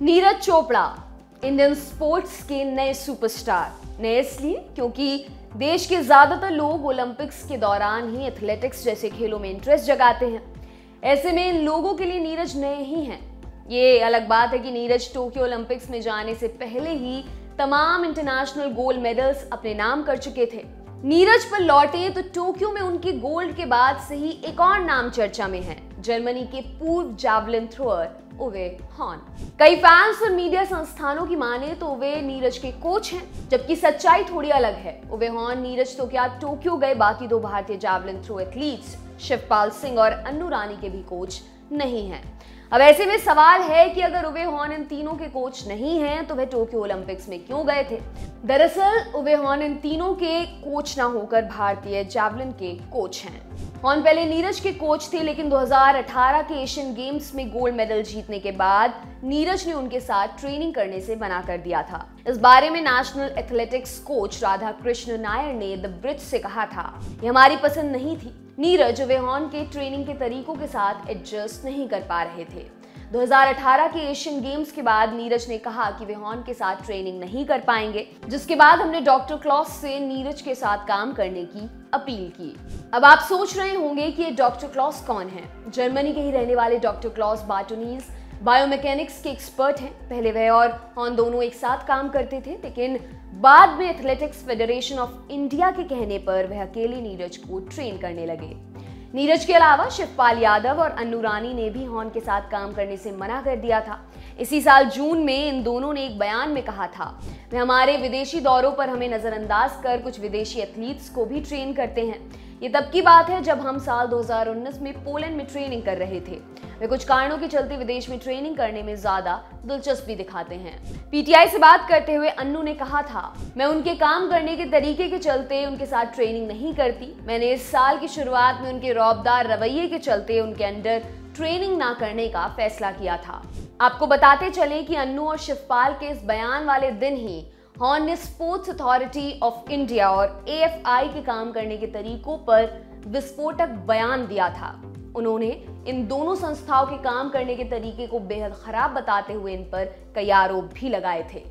Neeraj Chopra Indian sports के नए superstar. नए इसलिए क्योंकि देश के ज्यादातर लोग ओलंपिक्स के दौरान ही एथलेटिक्स जैसे खेलों में इंटरेस्ट जगाते हैं। ऐसे में इन लोगों के लिए नीरज नए ही हैं। ये अलग बात है कि नीरज टोक्यो ओलंपिक्स में जाने से पहले ही तमाम इंटरनेशनल गोल्ड मेडल्स अपने नाम कर चुके थे। नीरज पर लौटे तो टोक्यो में उनके गोल्ड के बाद से ही एक और नाम चर्चा में है, जर्मनी के पूर्व जैवलिन थ्रोअर उवे हॉन। कई फैंस और मीडिया संस्थानों की माने तो उवे नीरज के कोच हैं, जबकि सच्चाई थोड़ी अलग है। उवे हॉन नीरज तो क्या टोक्यो गए बाकी दो भारतीय javelin throw athletes Shivpal Singh और अन्नू रानी के भी कोच नहीं हैं। अब ऐसे में सवाल है कि अगर उवे हॉन इन तीनों के कोच नहीं हैं तो वह टोक्यो ओलंपिक्स में क्यों गए थे। दरअसल उवे हॉन इन तीनों के कोच ना होकर भारतीय जैवलिन के कोच हैं। हॉन पहले नीरज के कोच थे, लेकिन 2018 के एशियन गेम्स में गोल्ड मेडल जीतने के बाद नीरज ने उनके साथ ट्रेनिंग करने से मना कर दिया था। इस बारे में national athletics coach Radha Krishna Nair ने द ब्रिज से कहा था, ये हमारी पसंद नहीं थी। नीरज उवे हॉन के ट्रेनिंग के तरीकों के साथ एडजस्ट नहीं कर पा रहे थे। 2018 के एशियन गेम्स के बाद नीरज ने कहा कि वे हॉन के साथ ट्रेनिंग नहीं कर पाएंगे, जिसके बाद हमने डॉक्टर क्लॉस से नीरज के साथ काम करने की अपील की। अब आप सोच रहे होंगे कि ये डॉक्टर क्लॉस कौन है। जर्मनी के ही रहने वाले डॉक्टर क्लॉस बाटोनीज बायोमैकेनिक्स के एक्सपर्ट हैं। पहले वह और हॉन दोनों एक साथ काम करते थे, लेकिन बाद में एथलेटिक्स फेडरेशन ऑफ इंडिया के कहने पर वह अकेले नीरज को ट्रेन करने लगे। नीरज के अलावा शिवपाल यादव और अन्नू रानी ने भी हॉन के साथ काम करने से मना कर दिया था। इसी साल जून में इन दोनों ने एक बयान में कहा था, वे हमारे विदेशी दौरों पर हमें नजरअंदाज कर कुछ विदेशी एथलीट्स को भी ट्रेन करते हैं। ये तब की बात है जब हम साल 2019 में पोलैंड में ट्रेनिंग कर रहे थे। वे कुछ कारणों के चलते विदेश में ट्रेनिंग करने में ज्यादा दिलचस्पी दिखाते हैं। पीटीआई से बात करते हुए अन्नू ने कहा था, मैं उनके काम करने के तरीके के चलते उनके साथ ट्रेनिंग नहीं करती। मैंने इस साल की शुरुआत में उनके रौबदार रवैये के चलते उनके अंडर ट्रेनिंग ना करने का फैसला किया था। आपको बताते चले कि अन्नू और शिवपाल के इस बयान वाले दिन ही हॉन ने स्पोर्ट्स अथॉरिटी ऑफ इंडिया और एएफआई के काम करने के तरीकों पर विस्फोटक बयान दिया था। उन्होंने इन दोनों संस्थाओं के काम करने के तरीके को बेहद खराब बताते हुए इन पर कई आरोप भी लगाए थे।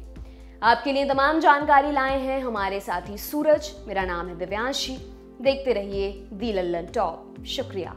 आपके लिए तमाम जानकारी लाए हैं हमारे साथी सूरज। मेरा नाम है दिव्यांशी। देखते रहिए दी लल्लन टॉप। शुक्रिया।